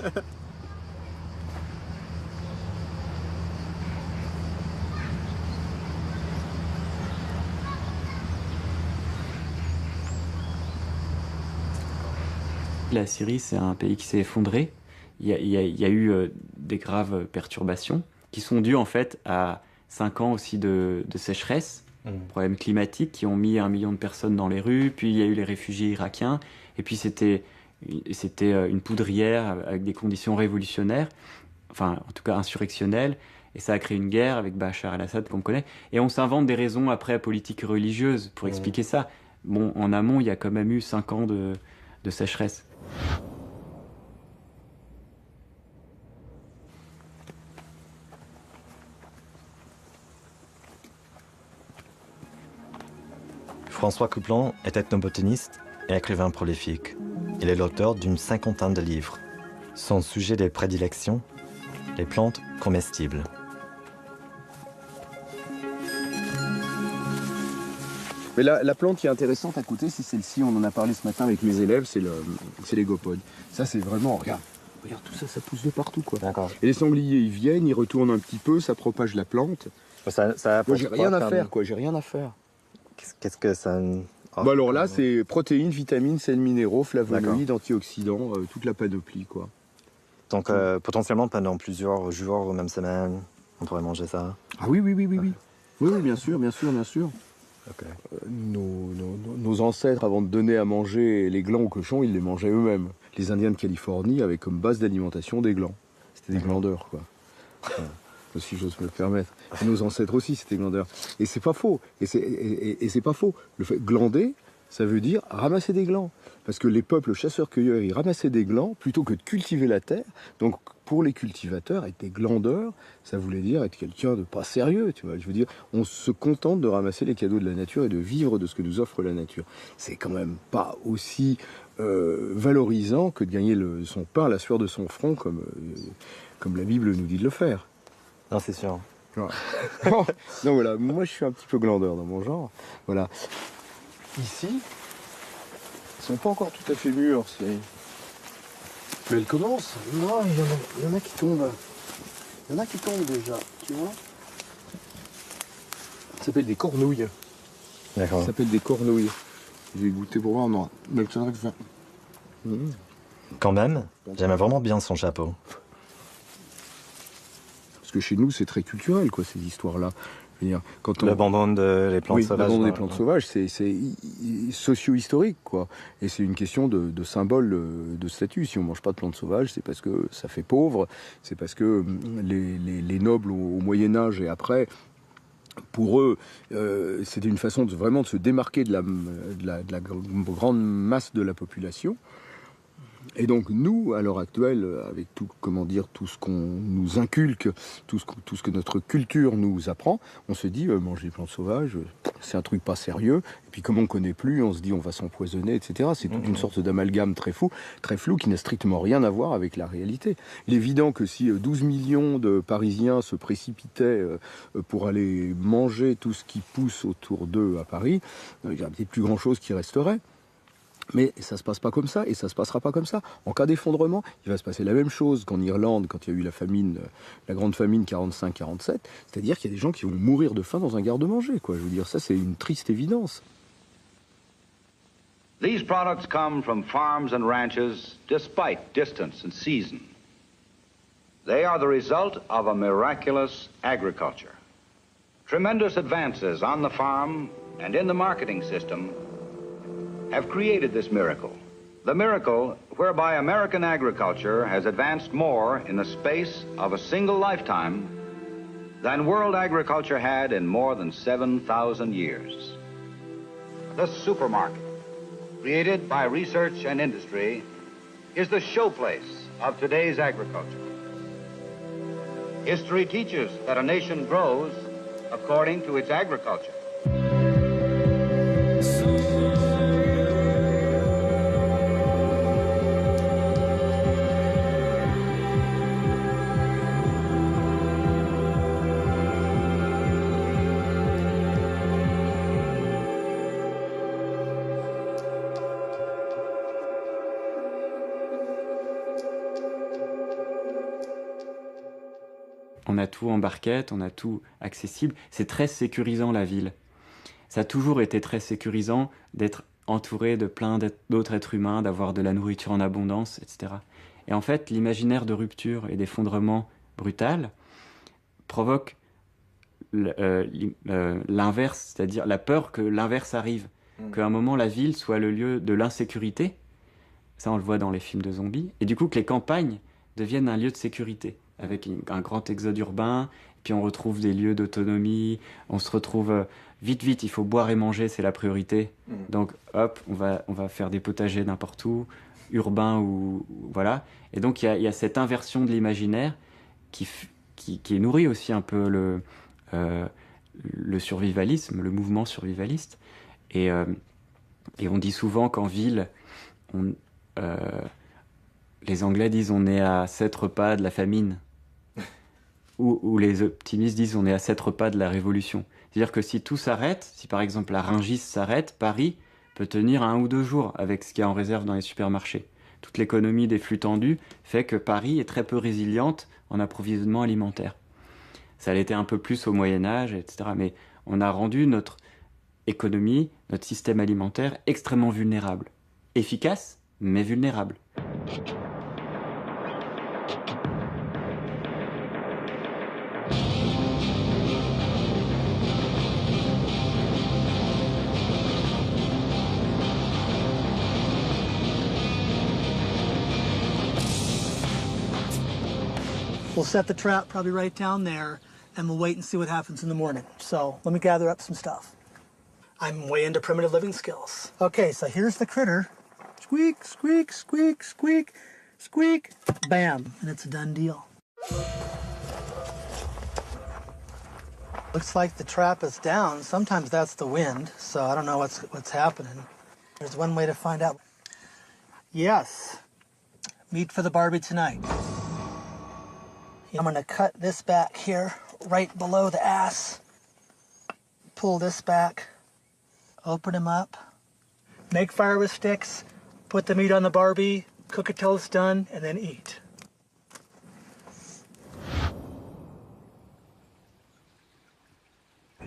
La Syrie, c'est un pays qui s'est effondré. Il y a eu des graves perturbations qui sont dues en fait à 5 ans aussi de sécheresse, problèmes climatiques qui ont mis 1 million de personnes dans les rues, puis il y a eu les réfugiés irakiens, et puis c'était une poudrière avec des conditions révolutionnaires, enfin en tout cas insurrectionnelles, et ça a créé une guerre avec Bachar el-Assad qu'on connaît, et on s'invente des raisons après politiques religieuses pour expliquer ça. Bon, en amont, il y a quand même eu 5 ans de sécheresse. François Couplon est ethnobotaniste et écrivain prolifique. Il est l'auteur d'une 50aine de livres. Son sujet de prédilection, les plantes comestibles. Mais la plante qui est intéressante à côté, c'est celle-ci, on en a parlé ce matin avec mes élèves, c'est les gopodes. Ça c'est vraiment, regarde tout ça, ça pousse de partout quoi. D'accord. Et les sangliers ils viennent, ils retournent un petit peu, ça propage la plante. Moi j'ai rien à faire quoi, j'ai rien à faire. Qu'est-ce que ça... Oh, bah alors là c'est protéines, vitamines, sels minéraux, flavonoïdes, antioxydants, toute la panoplie quoi. Donc potentiellement pendant plusieurs jours ou même semaines, on pourrait manger ça. Ah oui. Oui, bien sûr. Okay. Nos ancêtres, avant de donner à manger les glands aux cochons, ils les mangeaient eux-mêmes. Les Indiens de Californie avaient comme base d'alimentation des glands. C'était des glandeurs, quoi. si j'ose me le permettre. Et nos ancêtres aussi, c'était glandeurs. Et c'est pas faux. Et c'est pas faux. Le fait glander, ça veut dire ramasser des glands. Parce que les peuples chasseurs-cueilleurs, ils ramassaient des glands plutôt que de cultiver la terre. Donc, pour les cultivateurs, être des glandeurs, ça voulait dire être quelqu'un de pas sérieux, tu vois. Je veux dire, on se contente de ramasser les cadeaux de la nature et de vivre de ce que nous offre la nature. C'est quand même pas aussi valorisant que de gagner son pain à la sueur de son front, comme la Bible nous dit de le faire. Non, c'est sûr. Voilà. Donc voilà, moi je suis un petit peu glandeur dans mon genre. Voilà. Ici, ils sont pas encore tout à fait mûrs. Mais elles commencent. Non, il y en a qui tombent. Il y en a qui tombent déjà, tu vois. Ça s'appelle des cornouilles. D'accord. Ça s'appelle des cornouilles. J'ai goûté pour voir, non. Mais c'est vrai que ça... Quand même, j'aime vraiment bien son chapeau. Parce que chez nous, c'est très culturel, quoi, ces histoires-là. L'abandon des plantes sauvages. L'abandon des plantes sauvages, c'est socio-historique, quoi. Et c'est une question de symbole, de statut. Si on mange pas de plantes sauvages, c'est parce que ça fait pauvre, c'est parce que les nobles au Moyen-Âge et après, pour eux, c'était une façon vraiment de se démarquer de la grande masse de la population. Et donc nous, à l'heure actuelle, avec tout ce qu'on nous inculque, tout ce que notre culture nous apprend, on se dit manger des plantes sauvages, c'est un truc pas sérieux. Et puis comme on connaît plus, on se dit on va s'empoisonner, etc. C'est toute une sorte d'amalgame très flou, qui n'a strictement rien à voir avec la réalité. Il est évident que si 12 millions de Parisiens se précipitaient pour aller manger tout ce qui pousse autour d'eux à Paris, il n'y a peut-être plus grand-chose qui resterait. Mais ça se passe pas comme ça, et ça se passera pas comme ça. En cas d'effondrement, il va se passer la même chose qu'en Irlande, quand il y a eu la grande famine 45-47. C'est-à-dire qu'il y a des gens qui vont mourir de faim dans un garde-manger, quoi. Je veux dire, ça, c'est une triste évidence. These products come from farms and ranches despite distance and season. They are the result of a miraculous agriculture. Tremendous advances on the farm and in the marketing system have created this miracle. The miracle whereby American agriculture has advanced more in the space of a single lifetime than world agriculture had in more than 7,000 years. The supermarket, created by research and industry, is the showplace of today's agriculture. History teaches that a nation grows according to its agriculture. On a tout en barquette, on a tout accessible. C'est très sécurisant, la ville. Ça a toujours été très sécurisant d'être entouré de plein d'autres êtres humains, d'avoir de la nourriture en abondance, etc. Et en fait, l'imaginaire de rupture et d'effondrement brutal provoque l'inverse, c'est-à-dire la peur que l'inverse arrive, qu'à un moment la ville soit le lieu de l'insécurité. Ça, on le voit dans les films de zombies. Et du coup, que les campagnes deviennent un lieu de sécurité, avec un grand exode urbain, puis on retrouve des lieux d'autonomie, on se retrouve vite, il faut boire et manger, c'est la priorité. Donc hop, on va faire des potagers n'importe où, urbain ou voilà. Et donc il y a cette inversion de l'imaginaire qui nourrit aussi un peu le survivalisme, le mouvement survivaliste. Et on dit souvent qu'en ville, les Anglais disent on est à 7 repas de la famine. Ou les optimistes disent on est à 7 repas de la révolution. C'est-à-dire que si tout s'arrête, si par exemple la Rungis s'arrête, Paris peut tenir 1 ou 2 jours avec ce qu'il y a en réserve dans les supermarchés. Toute l'économie des flux tendus fait que Paris est très peu résiliente en approvisionnement alimentaire. Ça l'était un peu plus au Moyen-Âge, etc. Mais on a rendu notre économie, notre système alimentaire extrêmement vulnérable. Efficace, mais vulnérable. We'll set the trap probably right down there, and we'll wait and see what happens in the morning. So let me gather up some stuff. I'm way into primitive living skills. Okay, so here's the critter. Squeak, squeak, squeak, squeak, squeak, bam, and it's a done deal. Looks like the trap is down. Sometimes that's the wind, so I don't know what's happening. There's one way to find out. Yes, meat for the Barbie tonight. I'm gonna cut this back here, right below the ass. Pull this back, open him up, make fire with sticks, put the meat on the Barbie, cook it till it's done, and then eat.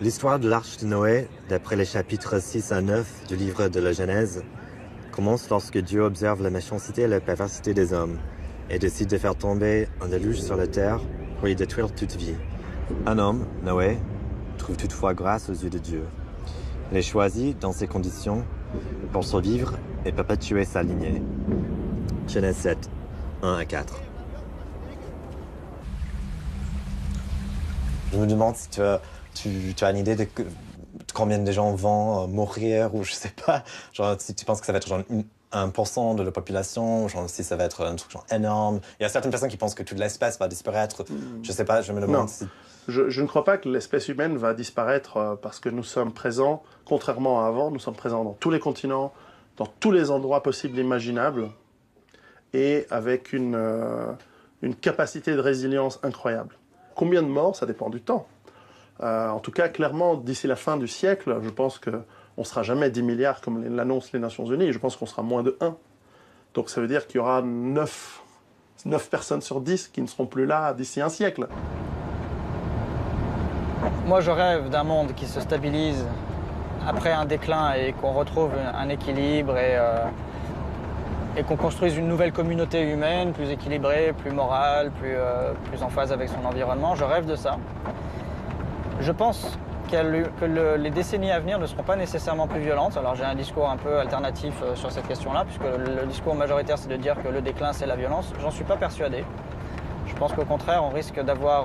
L'histoire de l'Arche de Noé, d'après les chapitres 6 à 9 du livre de la Genèse, commence lorsque Dieu observe la méchanceté et la perversité des hommes et décide de faire tomber un déluge sur la terre pour y détruire toute vie. Un homme, Noé, trouve toutefois grâce aux yeux de Dieu. Il est choisi dans ces conditions pour survivre et perpétuer sa lignée. Genèse 7, 1 à 4. Je me demande si tu as une idée de combien de gens vont mourir, ou je sais pas, genre si tu penses que ça va être genre 1% de la population, genre si ça va être un truc genre énorme. Il y a certaines personnes qui pensent que toute l'espèce va disparaître. Je sais pas, je me demande si... Je ne crois pas que l'espèce humaine va disparaître parce que nous sommes présents, contrairement à avant, nous sommes présents dans tous les continents, dans tous les endroits possibles et imaginables, et avec une capacité de résilience incroyable. Combien de morts, ça dépend du temps. En tout cas, clairement, d'ici la fin du siècle, je pense qu'on ne sera jamais 10 milliards comme l'annoncent les Nations Unies. Je pense qu'on sera moins de 1. Donc ça veut dire qu'il y aura 9 personnes sur 10 qui ne seront plus là d'ici un siècle. Moi, je rêve d'un monde qui se stabilise après un déclin et qu'on retrouve un équilibre et qu'on construise une nouvelle communauté humaine plus équilibrée, plus morale, plus en phase avec son environnement. Je rêve de ça. Je pense que les décennies à venir ne seront pas nécessairement plus violentes. Alors j'ai un discours un peu alternatif sur cette question-là, puisque le discours majoritaire, c'est de dire que le déclin, c'est la violence. J'en suis pas persuadé. Je pense qu'au contraire, on risque d'avoir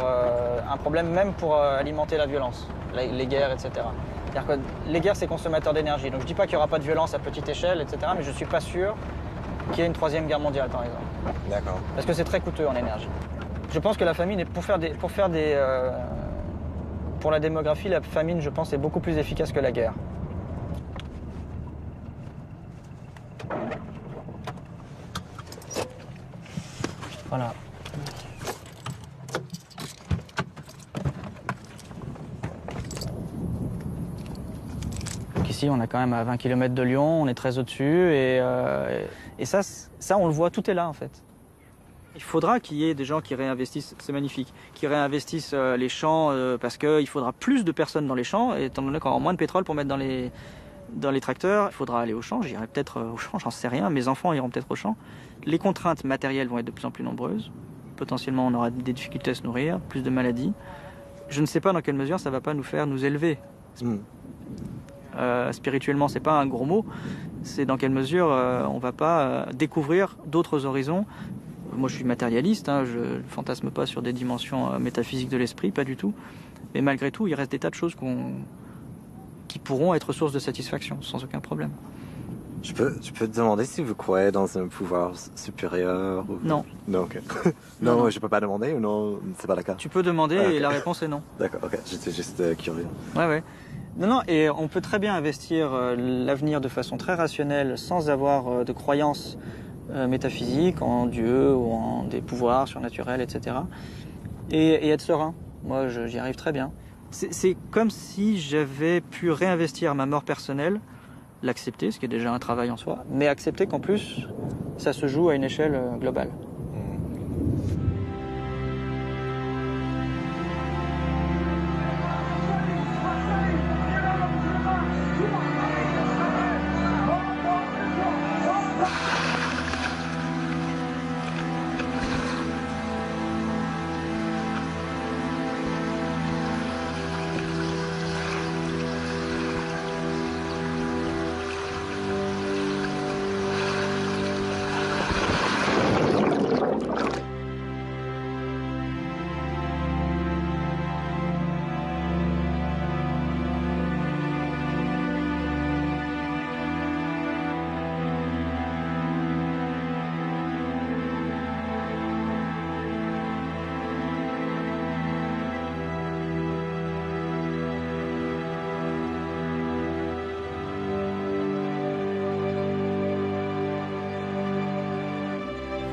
un problème même pour alimenter la violence, les guerres, etc. C'est-à-dire que les guerres, c'est consommateur d'énergie. Donc je dis pas qu'il n'y aura pas de violence à petite échelle, etc. Mais je suis pas sûr qu'il y ait une troisième guerre mondiale, par exemple. D'accord. Parce que c'est très coûteux en énergie. Je pense que la famine, pour la démographie, la famine, je pense, est beaucoup plus efficace que la guerre. Voilà. Donc ici, on est quand même à 20 km de Lyon, on est très au-dessus, et ça, on le voit, tout est là, en fait. Il faudra qu'il y ait des gens qui réinvestissent, c'est magnifique, qui réinvestissent les champs parce qu'il faudra plus de personnes dans les champs, et étant donné qu'on aura moins de pétrole pour mettre dans les tracteurs, il faudra aller au champ, j'irai peut-être au champ, j'en sais rien, mes enfants iront peut-être au champ. Les contraintes matérielles vont être de plus en plus nombreuses, potentiellement on aura des difficultés à se nourrir, plus de maladies. Je ne sais pas dans quelle mesure ça ne va pas nous faire nous élever. Spirituellement, c'est pas un gros mot, c'est dans quelle mesure on ne va pas découvrir d'autres horizons. Moi, je suis matérialiste, hein, je ne fantasme pas sur des dimensions métaphysiques de l'esprit, pas du tout. Mais malgré tout, il reste des tas de choses qui pourront être source de satisfaction, sans aucun problème. Je peux te demander si vous croyez dans un pouvoir supérieur ou... Non. Non, ok. non, je peux pas demander ou non, c'est pas le cas? Tu peux demander et la réponse est non. D'accord, ok, j'étais juste curieux. Ouais. Non, et on peut très bien investir l'avenir de façon très rationnelle, sans avoir de croyances métaphysiques, en Dieu ou en des pouvoirs surnaturels, etc. Et être serein. Moi, j'y arrive très bien. C'est comme si j'avais pu réinvestir ma mort personnelle, l'accepter, ce qui est déjà un travail en soi, mais accepter qu'en plus, ça se joue à une échelle globale.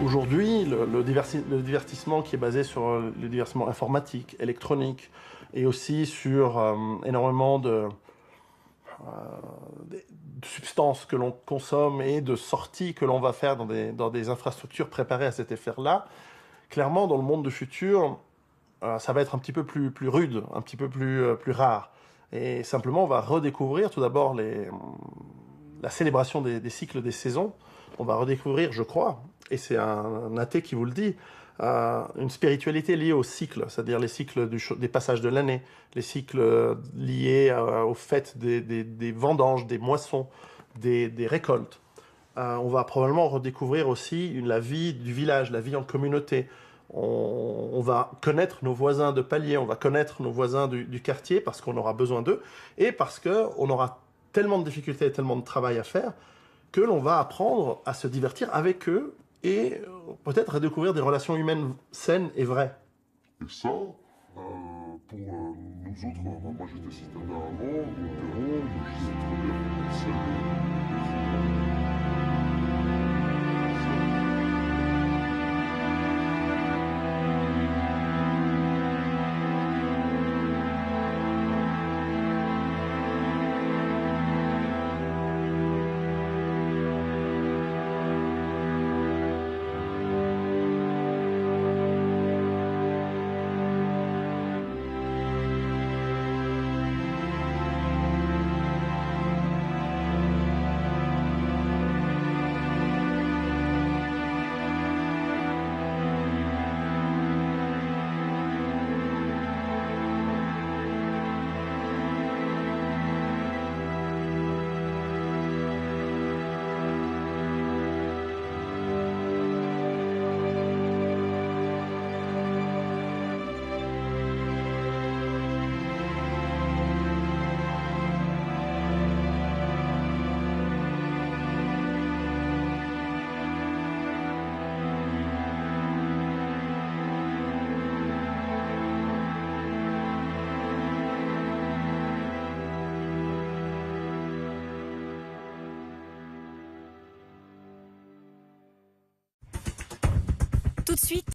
Aujourd'hui, le divertissement qui est basé sur le divertissement informatique, électronique, et aussi sur énormément de substances que l'on consomme et de sorties que l'on va faire dans des infrastructures préparées à cet effet-là, clairement, dans le monde du futur, ça va être un petit peu plus rude, un petit peu plus rare. Et simplement, on va redécouvrir tout d'abord la célébration des cycles des saisons. On va redécouvrir, je crois, et c'est un athée qui vous le dit, une spiritualité liée aux cycles, c'est-à-dire les cycles des passages de l'année, les cycles liés au fait des vendanges, des moissons, des récoltes. On va probablement redécouvrir aussi la vie du village, la vie en communauté. On va connaître nos voisins de palier, on va connaître nos voisins du quartier parce qu'on aura besoin d'eux et parce qu'on aura tellement de difficultés et tellement de travail à faire que l'on va apprendre à se divertir avec eux et peut-être redécouvrir des relations humaines saines et vraies. Et ça, pour nous autres, moi j'étais citadin avant, donc je sais très bien comment c'est. Tout de suite,